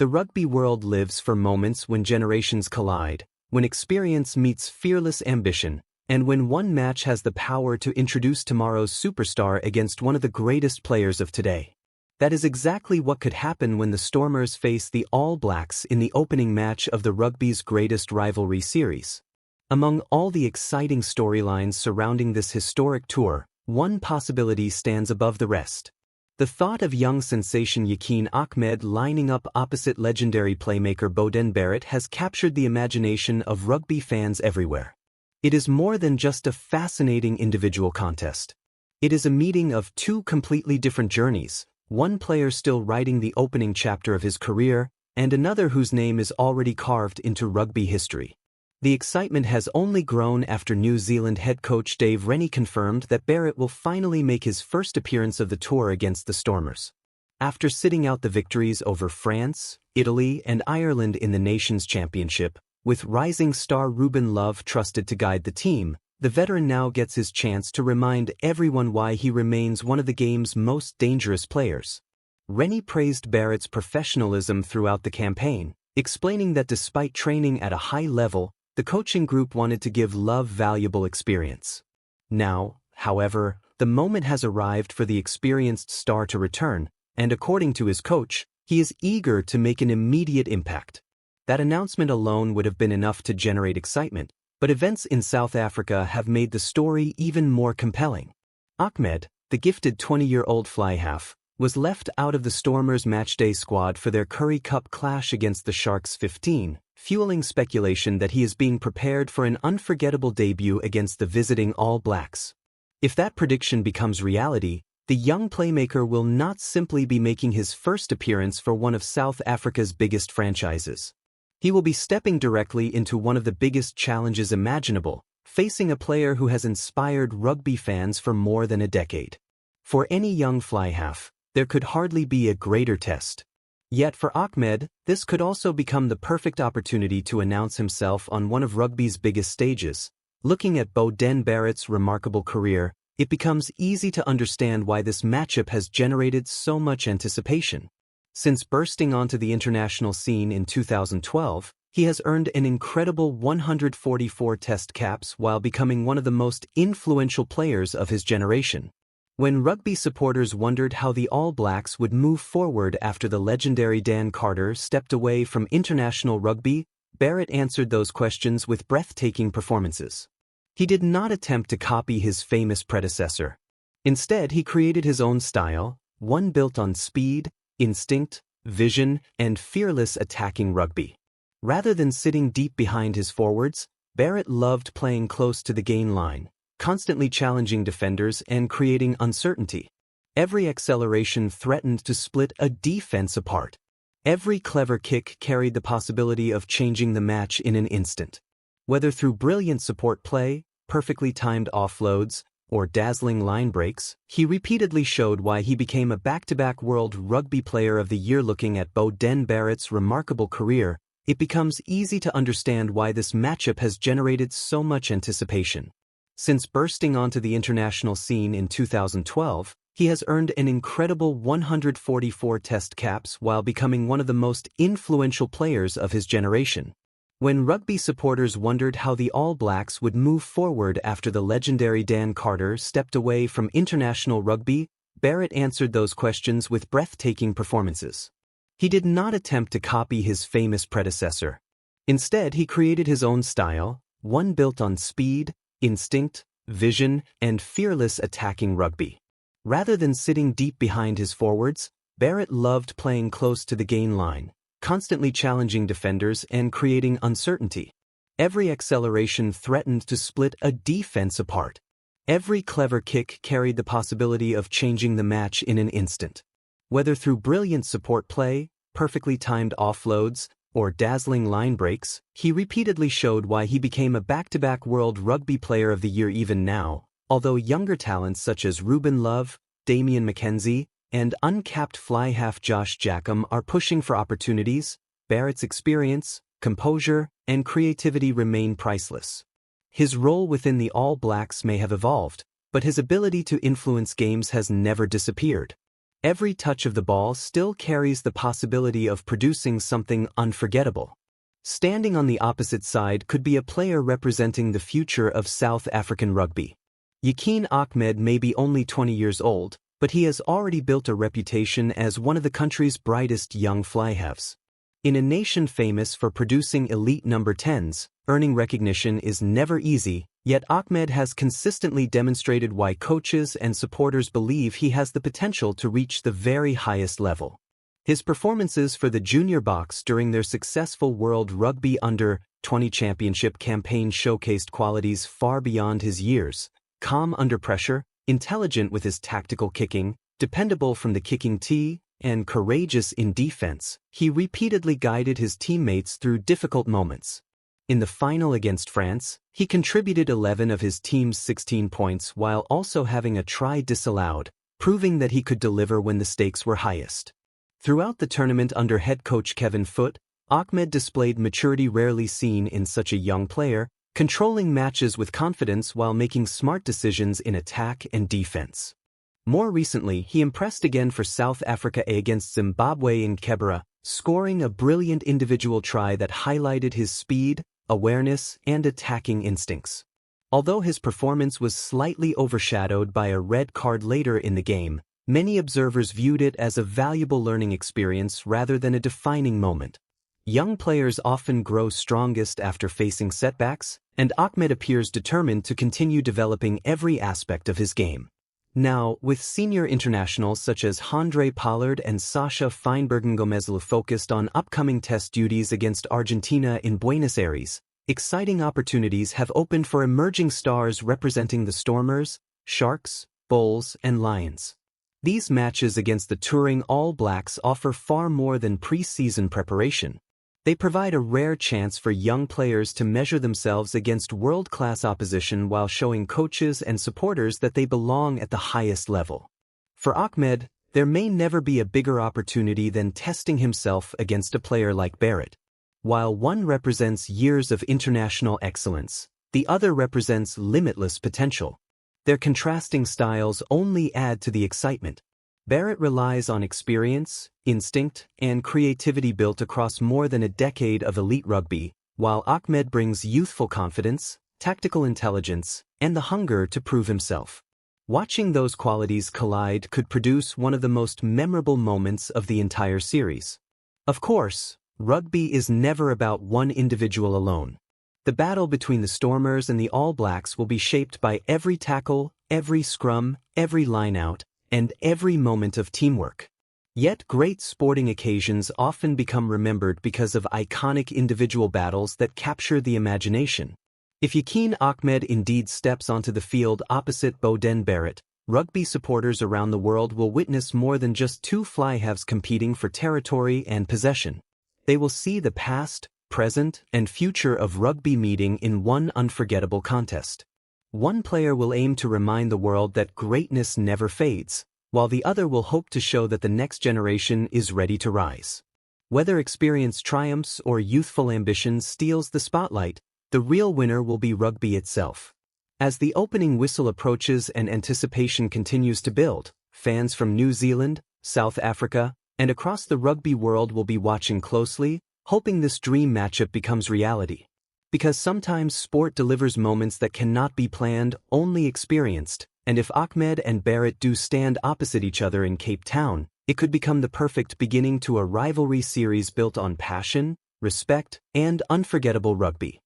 The rugby world lives for moments when generations collide, when experience meets fearless ambition, and when one match has the power to introduce tomorrow's superstar against one of the greatest players of today. That is exactly what could happen when the Stormers face the All Blacks in the opening match of the rugby's greatest rivalry series. Among all the exciting storylines surrounding this historic tour, one possibility stands above the rest. The thought of young sensation Yaqeen Ahmed lining up opposite legendary playmaker Beauden Barrett has captured the imagination of rugby fans everywhere. It is more than just a fascinating individual contest. It is a meeting of two completely different journeys, one player still writing the opening chapter of his career, and another whose name is already carved into rugby history. The excitement has only grown after New Zealand head coach Rennie confirmed that Barrett will finally make his first appearance of the tour against the Stormers. After sitting out the victories over France, Italy, and Ireland in the Nations Championship, with rising star Ruben trusted to guide the team, the veteran now gets his chance to remind everyone why he remains one of the game's most dangerous players. Rennie praised Barrett's professionalism throughout the campaign, explaining that despite training at a high level, the coaching group wanted to give valuable experience. Now, however, the moment has arrived for the experienced star to return, and according to his coach, he is eager to make an immediate impact. That announcement alone would have been enough to generate excitement, but events in South Africa have made the story even more compelling. Ahmed, the gifted 20-year-old fly-half, was left out of the Stormers' matchday squad for their Currie Cup clash against the Sharks 15, fueling speculation that he is being prepared for an unforgettable debut against the visiting All Blacks. If that prediction becomes reality, the young playmaker will not simply be making his first appearance for one of South Africa's biggest franchises. He will be stepping directly into one of the biggest challenges imaginable, facing a player who has inspired rugby fans for more than a decade. For any young fly-half, there could hardly be a greater test. Yet for Ahmed, this could also become the perfect opportunity to announce himself on one of rugby's biggest stages. Looking at Beauden Barrett's remarkable career, it becomes easy to understand why this matchup has generated so much anticipation. Since bursting onto the international scene in 2012, he has earned an incredible 144 test caps while becoming one of the most influential players of his generation. When rugby supporters wondered how the All Blacks would move forward after the legendary Dan Carter stepped away from international rugby, Barrett answered those questions with breathtaking performances. He did not attempt to copy his famous predecessor. Instead, he created his own style, one built on speed, instinct, vision, and fearless attacking rugby. Rather than sitting deep behind his forwards, Barrett loved playing close to the gain line, constantly challenging defenders and creating uncertainty. Every acceleration threatened to split a defense apart. Every clever kick carried the possibility of changing the match in an instant. Whether through brilliant support play, perfectly timed offloads, or dazzling line breaks, he repeatedly showed why he became a back-to-back World Rugby Player of the Year. Looking at Beauden Barrett's remarkable career, it becomes easy to understand why this matchup has generated so much anticipation. Since bursting onto the international scene in 2012, he has earned an incredible 144 test caps while becoming one of the most influential players of his generation. When rugby supporters wondered how the All Blacks would move forward after the legendary Dan Carter stepped away from international rugby, Barrett answered those questions with breathtaking performances. He did not attempt to copy his famous predecessor. Instead, he created his own style, one built on speed, instinct, vision, and fearless attacking rugby. Rather than sitting deep behind his forwards, Barrett loved playing close to the gain line, constantly challenging defenders and creating uncertainty. Every acceleration threatened to split a defense apart. Every clever kick carried the possibility of changing the match in an instant. Whether through brilliant support play, perfectly timed offloads, or dazzling line breaks, he repeatedly showed why he became a back-to-back World Rugby Player of the Year. Even now, although younger talents such as Ruben, Damian McKenzie, and uncapped fly-half Josh Jackham are pushing for opportunities, Barrett's experience, composure, and creativity remain priceless. His role within the All Blacks may have evolved, but his ability to influence games has never disappeared. Every touch of the ball still carries the possibility of producing something unforgettable. Standing on the opposite side could be a player representing the future of South African rugby. Yaqeen Ahmed may be only 20 years old, but he has already built a reputation as one of the country's brightest young fly-halves. In a nation famous for producing elite number 10s, earning recognition is never easy, yet Ahmed has consistently demonstrated why coaches and supporters believe he has the potential to reach the very highest level. His performances for the Junior Boks during their successful World Rugby Under-20 Championship campaign showcased qualities far beyond his years: calm under pressure, intelligent with his tactical kicking, dependable from the kicking tee, and courageous in defense. He repeatedly guided his teammates through difficult moments. In the final against France, he contributed 11 of his team's 16 points while also having a try disallowed, proving that he could deliver when the stakes were highest. Throughout the tournament under head coach Kevin Foote, Ahmed displayed maturity rarely seen in such a young player, controlling matches with confidence while making smart decisions in attack and defense. More recently, he impressed again for South Africa against Zimbabwe in Kebera, scoring a brilliant individual try that highlighted his speed, awareness, and attacking instincts. Although his performance was slightly overshadowed by a red card later in the game, many observers viewed it as a valuable learning experience rather than a defining moment. Young players often grow strongest after facing setbacks, and Ahmed appears determined to continue developing every aspect of his game. Now, with senior internationals such as Handre, Pollard, and Sacha Feinberg-Mngomezulu focused on upcoming test duties against Argentina in Buenos Aires, exciting opportunities have opened for emerging stars representing the Stormers, Sharks, Bulls, and Lions. These matches against the touring All Blacks offer far more than pre-season preparation. They provide a rare chance for young players to measure themselves against world-class opposition while showing coaches and supporters that they belong at the highest level. For Ahmed, there may never be a bigger opportunity than testing himself against a player like Barrett. While one represents years of international excellence, the other represents limitless potential. Their contrasting styles only add to the excitement. Barrett relies on experience, instinct, and creativity built across more than a decade of elite rugby, while Ahmed brings youthful confidence, tactical intelligence, and the hunger to prove himself. Watching those qualities collide could produce one of the most memorable moments of the entire series. Of course, rugby is never about one individual alone. The battle between the Stormers and the All Blacks will be shaped by every tackle, every scrum, every line-out, and every moment of teamwork. Yet great sporting occasions often become remembered because of iconic individual battles that capture the imagination. If Yaqeen Ahmed indeed steps onto the field opposite Beauden Barrett, rugby supporters around the world will witness more than just two fly-halves competing for territory and possession. They will see the past, present, and future of rugby meeting in one unforgettable contest. One player will aim to remind the world that greatness never fades, while the other will hope to show that the next generation is ready to rise. Whether experience triumphs or youthful ambition steals the spotlight, the real winner will be rugby itself. As the opening whistle approaches and anticipation continues to build, fans from New Zealand, South Africa, and across the rugby world will be watching closely, hoping this dream matchup becomes reality. Because sometimes sport delivers moments that cannot be planned, only experienced, and if Ahmed and Barrett do stand opposite each other in Cape Town, it could become the perfect beginning to a rivalry series built on passion, respect, and unforgettable rugby.